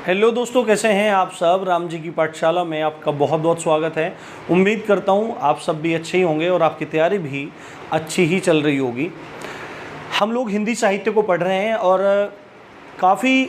Hello दोस्तों, कैसे हैं आप सब। राम जी की पाठशाला में आपका बहुत बहुत स्वागत है। उम्मीद करता हूँ आप सब भी अच्छे ही होंगे और आपकी तैयारी भी अच्छी ही चल रही होगी। हम लोग हिंदी साहित्य को पढ़ रहे हैं और काफ़ी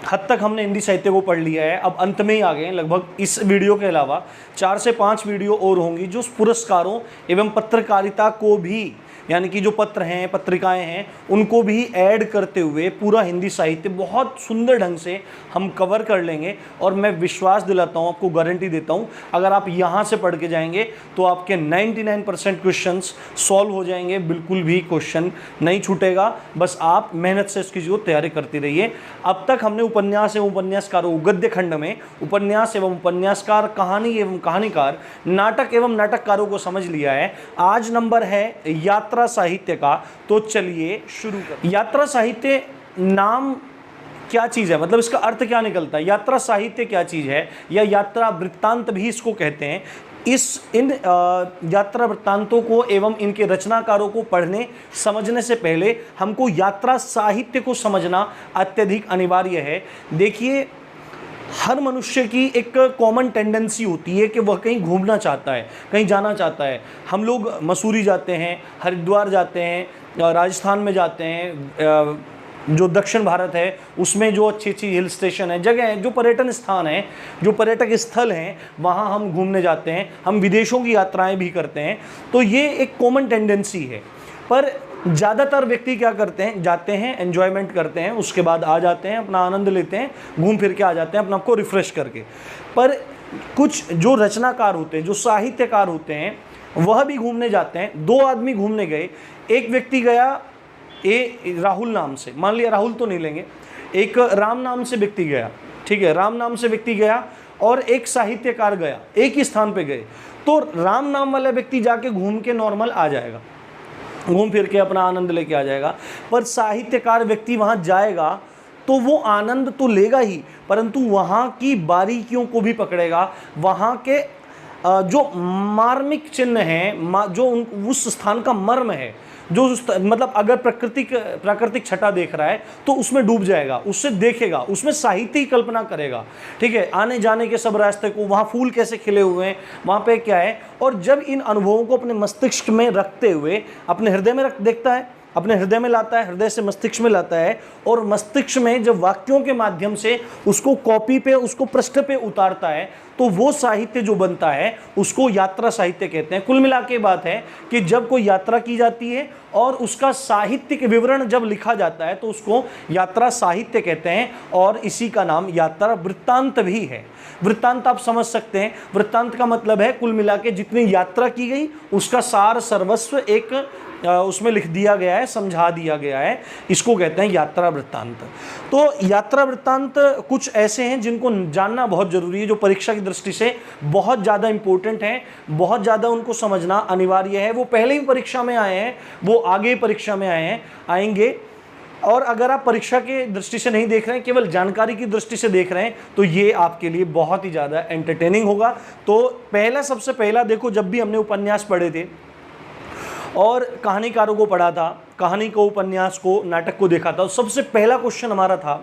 हद तक हमने हिंदी साहित्य को पढ़ लिया है। अब अंत में ही आ गए हैं। लगभग इस वीडियो के अलावा 4 से 5 वीडियो और होंगी जो पुरस्कारों एवं पत्रकारिता को भी, यानी कि जो पत्र हैं, पत्रिकाएं हैं, उनको भी ऐड करते हुए पूरा हिंदी साहित्य बहुत सुंदर ढंग से हम कवर कर लेंगे। और मैं विश्वास दिलाता हूँ, आपको गारंटी देता हूँ, अगर आप यहाँ से पढ़ के जाएंगे तो आपके 99% क्वेश्चंस सॉल्व हो जाएंगे। बिल्कुल भी क्वेश्चन नहीं छूटेगा, बस आप मेहनत से इसकी जो तैयारी करती रहिए। अब तक हमने उपन्यास एवं उपन्यासकारों, गद्य खंड में उपन्यास एवं उपन्यासकार, कहानी एवं कहानीकार, नाटक एवं नाटककारों को समझ लिया है। आज नंबर है यात्रा साहित्य का। तो चलिए शुरू करें। यात्रा साहित्य नाम क्या चीज़ है, मतलब इसका अर्थ क्या निकलता है। यात्रा साहित्य क्या चीज़ है, या यात्रा वृत्तांत भी इसको कहते हैं। इन यात्रा वृत्तांतों को एवं इनके रचनाकारों को पढ़ने समझने से पहले हमको यात्रा साहित्य को समझना अत्यधिक अनिवार्य है। देखिए, हर मनुष्य की एक कॉमन टेंडेंसी होती है कि वह कहीं घूमना चाहता है, कहीं जाना चाहता है। हम लोग मसूरी जाते हैं, हरिद्वार जाते हैं, राजस्थान में जाते हैं, जो दक्षिण भारत है उसमें जो अच्छी अच्छी हिल स्टेशन है, जगह है, जो पर्यटन स्थान है, जो पर्यटक स्थल हैं, वहाँ हम घूमने जाते हैं। हम विदेशों की यात्राएं भी करते हैं। तो ये एक कॉमन टेंडेंसी है। पर ज़्यादातर व्यक्ति क्या करते हैं, जाते हैं, एन्जॉयमेंट करते हैं, उसके बाद आ जाते हैं, अपना आनंद लेते हैं, घूम फिर के आ जाते हैं अपना आपको रिफ़्रेश करके। पर कुछ जो रचनाकार होते हैं, जो साहित्यकार होते हैं, वह भी घूमने जाते हैं। 2 आदमी घूमने गए। एक व्यक्ति गया राहुल नाम से, मान लिया राहुल तो नहीं लेंगे, एक राम नाम से व्यक्ति गया, ठीक है, राम नाम से व्यक्ति गया और एक साहित्यकार गया, एक ही स्थान पे गए। तो राम नाम वाला व्यक्ति जाके घूम के नॉर्मल आ जाएगा, घूम फिर के अपना आनंद लेके आ जाएगा। पर साहित्यकार व्यक्ति वहाँ जाएगा तो वो आनंद तो लेगा ही, परंतु वहाँ की बारीकियों को भी पकड़ेगा। वहाँ के जो मार्मिक चिन्ह हैं, जो उस स्थान का मर्म है, जो मतलब अगर प्राकृतिक छटा देख रहा है तो उसमें डूब जाएगा, उससे देखेगा, उसमें साहित्य की कल्पना करेगा। ठीक है, आने जाने के सब रास्ते को, वहाँ फूल कैसे खिले हुए हैं, वहाँ पे क्या है। और जब इन अनुभवों को अपने मस्तिष्क में रखते हुए अपने हृदय में देखता है, अपने हृदय में लाता है, हृदय से मस्तिष्क में लाता है, और मस्तिष्क में जब वाक्यों के माध्यम से उसको कॉपी पे, उसको पृष्ठ पे उतारता है, तो वो साहित्य जो बनता है उसको यात्रा साहित्य कहते हैं। कुल मिला के बात है कि जब कोई यात्रा की जाती है और उसका साहित्यिक विवरण जब लिखा जाता है तो उसको यात्रा साहित्य कहते हैं, और इसी का नाम यात्रा वृत्तांत भी है। वृत्तांत आप समझ सकते हैं, वृत्तांत का मतलब है कुल मिला के जितनी यात्रा की गई उसका सार सर्वस्व एक उसमें लिख दिया गया है, समझा दिया गया है। इसको कहते हैं यात्रा वृत्तांत। तो यात्रा वृत्तांत कुछ ऐसे हैं जिनको जानना बहुत ज़रूरी है, जो परीक्षा की दृष्टि से बहुत ज़्यादा इंपॉर्टेंट हैं, बहुत ज़्यादा उनको समझना अनिवार्य है। वो पहले ही परीक्षा में आए हैं, वो आगे परीक्षा में आएंगे। और अगर आप परीक्षा के दृष्टि से नहीं देख रहे हैं, केवल जानकारी की दृष्टि से देख रहे हैं, तो ये आपके लिए बहुत ही ज़्यादा एंटरटेनिंग होगा। तो सबसे पहला देखो, जब भी हमने उपन्यास पढ़े थे और कहानीकारों को पढ़ा था, कहानी को, उपन्यास को, नाटक को देखा था, तो सबसे पहला क्वेश्चन हमारा था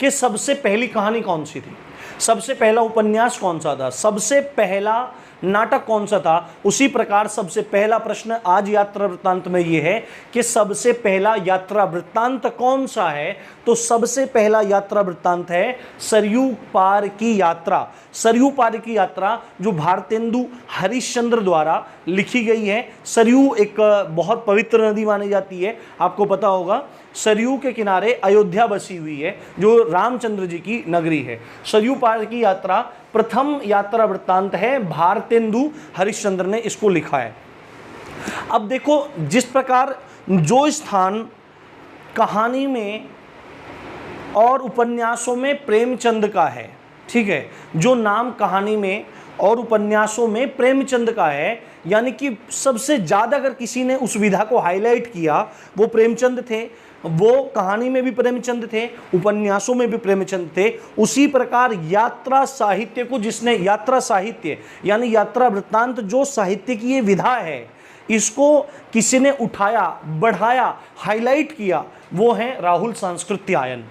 कि सबसे पहली कहानी कौन सी थी, सबसे पहला उपन्यास कौन सा था, सबसे पहला नाटक कौन सा था। उसी प्रकार सबसे पहला प्रश्न आज यात्रा वृत्तांत में ये है कि सबसे पहला यात्रा वृत्तांत कौन सा है। तो सबसे पहला यात्रा वृत्तांत है सरयू पार की यात्रा। सरयू पार की यात्रा जो भारतेंदु हरिश्चंद्र द्वारा लिखी गई है। सरयू एक बहुत पवित्र नदी मानी जाती है, आपको पता होगा। सरयू के किनारे अयोध्या बसी हुई है, जो रामचंद्र जी की नगरी है। सरयू पार की यात्रा प्रथम यात्रा वृत्तांत है, भारतेंदु हरिश्चंद्र ने इसको लिखा है। अब देखो, जिस प्रकार जो स्थान कहानी में और उपन्यासों में प्रेमचंद का है, ठीक है, जो नाम कहानी में और उपन्यासों में प्रेमचंद का है, यानी कि सबसे ज़्यादा अगर किसी ने उस विधा को हाईलाइट किया वो प्रेमचंद थे। वो कहानी में भी प्रेमचंद थे, उपन्यासों में भी प्रेमचंद थे। उसी प्रकार यात्रा साहित्य को जिसने, यात्रा साहित्य यानी यात्रा वृत्तांत जो साहित्य की ये विधा है, इसको किसी ने उठाया, बढ़ाया, हाईलाइट किया, वो है राहुल सांस्कृत्यायन।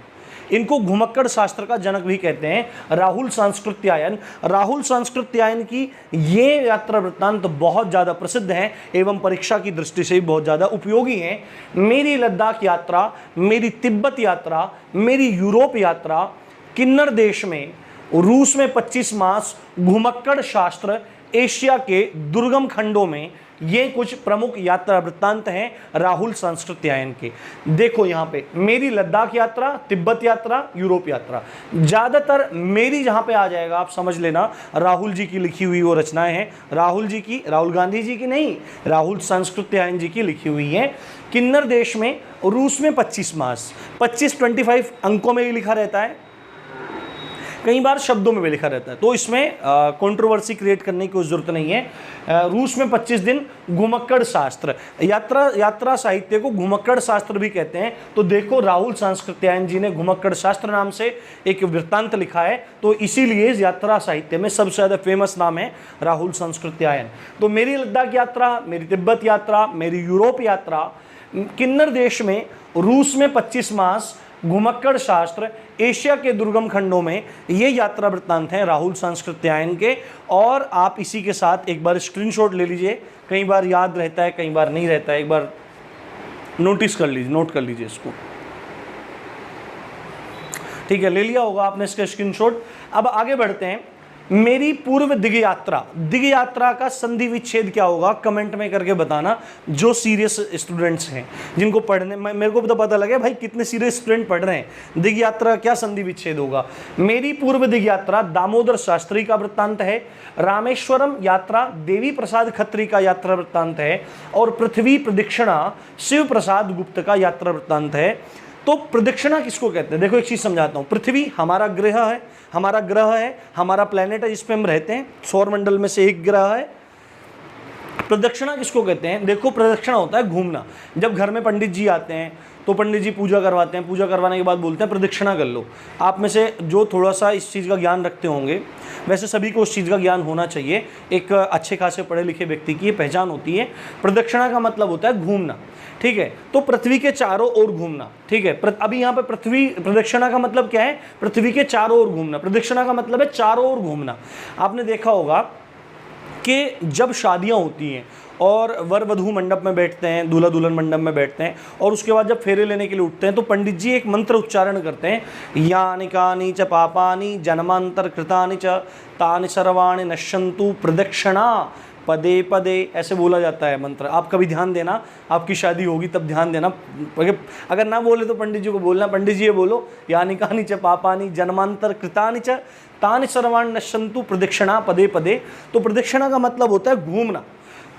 इनको घुमक्कड़ शास्त्र का जनक भी कहते हैं। राहुल सांस्कृत्यायन, राहुल सांस्कृत्यायन की ये यात्रा वृत्तांत बहुत ज़्यादा प्रसिद्ध हैं एवं परीक्षा की दृष्टि से भी बहुत ज़्यादा उपयोगी हैं। मेरी लद्दाख यात्रा, मेरी तिब्बत यात्रा, मेरी यूरोप यात्रा, किन्नर देश में, रूस में 25 मास, घुमक्कड़ शास्त्र, एशिया के दुर्गम खंडों में, ये कुछ प्रमुख यात्रा वृत्तांत हैं राहुल सांस्कृत्यायन के। देखो यहाँ पे मेरी लद्दाख यात्रा, तिब्बत यात्रा, यूरोप यात्रा, ज़्यादातर मेरी जहाँ पे आ जाएगा आप समझ लेना राहुल जी की लिखी हुई वो रचनाएं हैं। राहुल जी की, राहुल गांधी जी की नहीं, राहुल सांस्कृत्यायन जी की लिखी हुई है। किन्नर देश में, रूस में 25 मास, 25 अंकों में ही लिखा रहता है, कई बार शब्दों में भी लिखा रहता है, तो इसमें कंट्रोवर्सी क्रिएट करने की कोई जरूरत नहीं है। रूस में 25 दिन, घुमक्कड़ शास्त्र, यात्रा साहित्य को घुमक्कड़ शास्त्र भी कहते हैं। तो देखो राहुल सांस्कृत्यायन जी ने घुमक्कड़ शास्त्र नाम से एक वृत्तांत लिखा है, तो इसीलिए इस यात्रा साहित्य में सबसे ज़्यादा फेमस नाम है राहुल सांस्कृत्यायन। तो मेरी लद्दाख यात्रा, मेरी तिब्बत यात्रा, मेरी यूरोप यात्रा, किन्नर देश में, रूस में 25 मास, घुमक्कड़ शास्त्र, एशिया के दुर्गम खंडों में, ये यात्रा वृत्तांत हैं राहुल सांस्कृत्यायन के। और आप इसी के साथ एक बार स्क्रीनशॉट ले लीजिए, कई बार याद रहता है, कई बार नहीं रहता है, एक बार नोटिस कर लीजिए, नोट कर लीजिए इसको। ठीक है, ले लिया होगा आपने इसका स्क्रीनशॉट। अब आगे बढ़ते हैं। मेरी पूर्व दिग यात्रा का संधि विच्छेद क्या होगा कमेंट में करके बताना, जो सीरियस स्टूडेंट्स हैं जिनको पढ़ने, मेरे को तो पता लगे भाई कितने सीरियस स्टूडेंट पढ़ रहे हैं। दिग यात्रा क्या संधि विच्छेद होगा। मेरी पूर्व दिग यात्रा दामोदर शास्त्री का वृत्तांत है, रामेश्वरम यात्रा देवी प्रसाद खत्री का यात्रा वृत्तांत है, और पृथ्वी प्रदक्षिणा शिव प्रसाद गुप्त का यात्रा वृत्तांत है। तो प्रदक्षिणा किसको कहते हैं, देखो एक चीज समझाता हूं। पृथ्वी हमारा ग्रह है, हमारा प्लेनेट है जिसपे हम रहते हैं, सौर मंडल में से एक ग्रह है। प्रदक्षिणा किसको कहते हैं, देखो प्रदक्षिणा होता है घूमना। जब घर में पंडित जी आते हैं तो पंडित जी पूजा करवाते हैं, पूजा करवाने के बाद बोलते हैं प्रदक्षिणा कर लो। आप में से जो थोड़ा सा इस चीज़ का ज्ञान रखते होंगे, वैसे सभी को उस चीज़ का ज्ञान होना चाहिए, एक अच्छे खासे पढ़े लिखे व्यक्ति की ये पहचान होती है। प्रदक्षिणा का मतलब होता है घूमना, ठीक है। तो पृथ्वी के चारों ओर घूमना, ठीक है। अभी यहाँ पे पृथ्वी, प्रदक्षिणा का मतलब क्या है, पृथ्वी के चारों ओर घूमना। प्रदक्षिणा का मतलब है चारों ओर घूमना। आपने देखा होगा कि जब शादियाँ होती हैं और वर वधू मंडप में बैठते हैं, दूल्हा दुल्हन मंडप में बैठते हैं, और उसके बाद जब फेरे लेने के लिए उठते हैं तो पंडित जी एक मंत्र उच्चारण करते हैं, यानि कानि च पापानि जन्मांतर कृतानि च तानि सर्वाणि नश्यन्तु प्रदक्षिणा पदे पदे, ऐसे बोला जाता है मंत्र। आप कभी ध्यान देना, आपकी शादी होगी तब ध्यान देना, अगर ना बोले तो पंडित जी को बोलना, पंडित जी ये बोलो, यानि कानि च पापानि जन्मांतर कृतानि च तानि सर्वाणि नश्यन्तु प्रदक्षिणा पदे पदे। तो प्रदक्षिणा का मतलब होता है घूमना।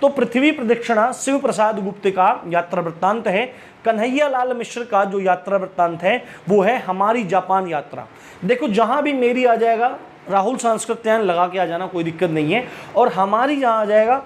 तो पृथ्वी प्रदक्षिणा शिव प्रसाद गुप्त का यात्रा वृत्तांत है। कन्हैया लाल मिश्र का जो यात्रा वृत्तांत है वो है हमारी जापान यात्रा। देखो जहां भी मेरी आ जाएगा राहुल सांस्कृत्यायन लगा के आ जाना, कोई दिक्कत नहीं है। और हमारी जहाँ आ जाएगा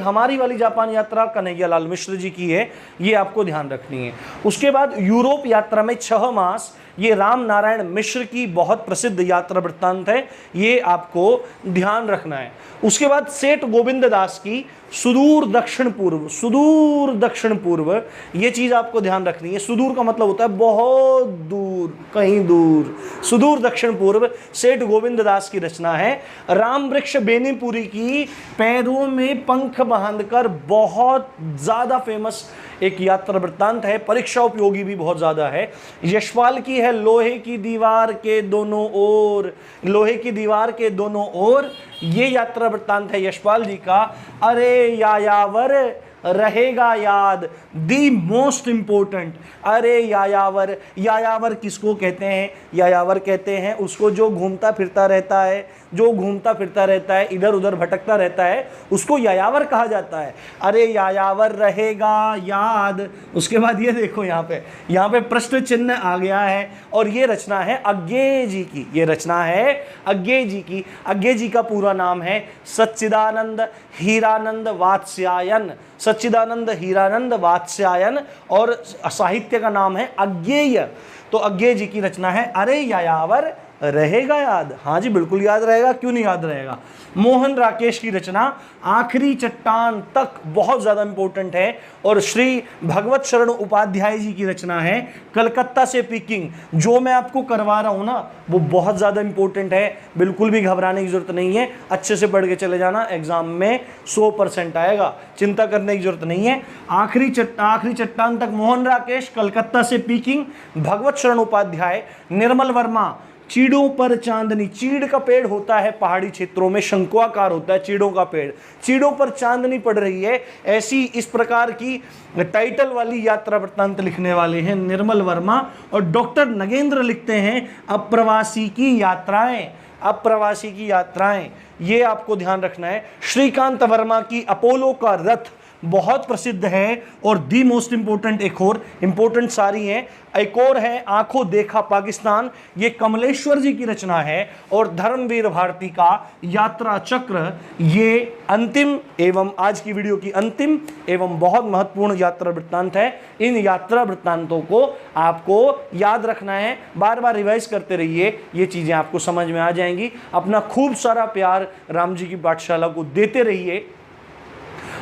हमारी वाली जापान यात्रा कन्हैया लाल मिश्र जी की है, ये आपको ध्यान रखनी है। उसके बाद यूरोप यात्रा में 6 मास, ये राम नारायण मिश्र की बहुत प्रसिद्ध यात्रा वृत्तांत है, ये आपको ध्यान रखना है। उसके बाद सेठ गोविंद दास की सुदूर दक्षिण पूर्व, ये चीज़ आपको ध्यान रखनी है। सुदूर का मतलब होता है बहुत दूर, कहीं दूर। सुदूर दक्षिण पूर्व सेठ गोविंद दास की रचना है। राम वृक्ष बेनीपुरी की पैरों में पंख बांधकर बहुत ज़्यादा फेमस एक यात्रा वृत्तांत है, परीक्षा उपयोगी भी बहुत ज़्यादा है। यशपाल की है लोहे की दीवार के दोनों ओर, लोहे की दीवार के दोनों ओर, ये यात्रा वृत्तांत है यशपाल जी का। अरे यायावर रहेगा याद, दी मोस्ट इंपॉर्टेंट। अरे यायावर, यायावर किसको कहते हैं, यायावर कहते हैं उसको जो घूमता फिरता रहता है, जो घूमता फिरता रहता है, इधर उधर भटकता रहता है, उसको यायावर कहा जाता है। अरे यायावर रहेगा याद। उसके बाद ये देखो यहाँ पे प्रश्न चिन्ह आ गया है, और ये रचना है अज्ञेय जी की, ये रचना है अज्ञेय जी की। अज्ञेय जी का पूरा नाम है सच्चिदानंद हीरानंद वात्स्यायन, सच्चिदानंद हीरानंद वात्स्यायन, और साहित्य का नाम है अज्ञेय। तो अज्ञेय जी की रचना है अरे यायावर रहेगा याद? हाँ जी बिल्कुल याद रहेगा, क्यों नहीं याद रहेगा। मोहन राकेश की रचना आखिरी चट्टान तक बहुत ज्यादा इंपॉर्टेंट है, और श्री भगवत शरण उपाध्याय जी की रचना है कलकत्ता से पीकिंग। जो मैं आपको करवा रहा हूं ना वो बहुत ज्यादा इंपॉर्टेंट है, बिल्कुल भी घबराने की जरूरत नहीं है, अच्छे से पढ़ के चले जाना, एग्जाम में 100% आएगा, चिंता करने की जरूरत नहीं है। आखिरी चट्टान तक मोहन राकेश, कलकत्ता से पीकिंग भगवत शरण उपाध्याय, निर्मल वर्मा चीड़ों पर चांदनी। चीड़ का पेड़ होता है पहाड़ी क्षेत्रों में, शंकुआकार होता है चीड़ों का पेड़, चीड़ों पर चांदनी पड़ रही है, ऐसी इस प्रकार की टाइटल वाली यात्रा वृत्तांत लिखने वाले हैं निर्मल वर्मा। और डॉक्टर नगेंद्र लिखते हैं अप्रवासी की यात्राएं, अप्रवासी की यात्राएं, ये आपको ध्यान रखना है। श्रीकांत वर्मा की अपोलो का रथ बहुत प्रसिद्ध है, और दी मोस्ट इंपोर्टेंट, एक और इंपोर्टेंट सारी हैं, एक और है आंखों देखा पाकिस्तान, ये कमलेश्वर जी की रचना है। और धर्मवीर भारती का यात्रा चक्र, ये अंतिम एवं आज की वीडियो की अंतिम एवं बहुत महत्वपूर्ण यात्रा वृत्तांत है। इन यात्रा वृत्तांतों को आपको याद रखना है, बार बार रिवाइज करते रहिए, ये चीजें आपको समझ में आ जाएंगी। अपना खूब सारा प्यार राम जी की पाठशाला को देते रहिए,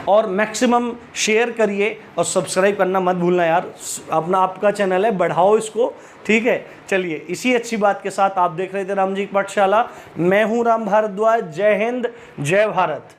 और मैक्सिमम शेयर करिए, और सब्सक्राइब करना मत भूलना यार, अपना आपका चैनल है, बढ़ाओ इसको, ठीक है। चलिए इसी अच्छी बात के साथ आप देख रहे थे राम जी की पाठशाला, मैं हूं राम भारद्वाज। जय हिंद, जय भारत।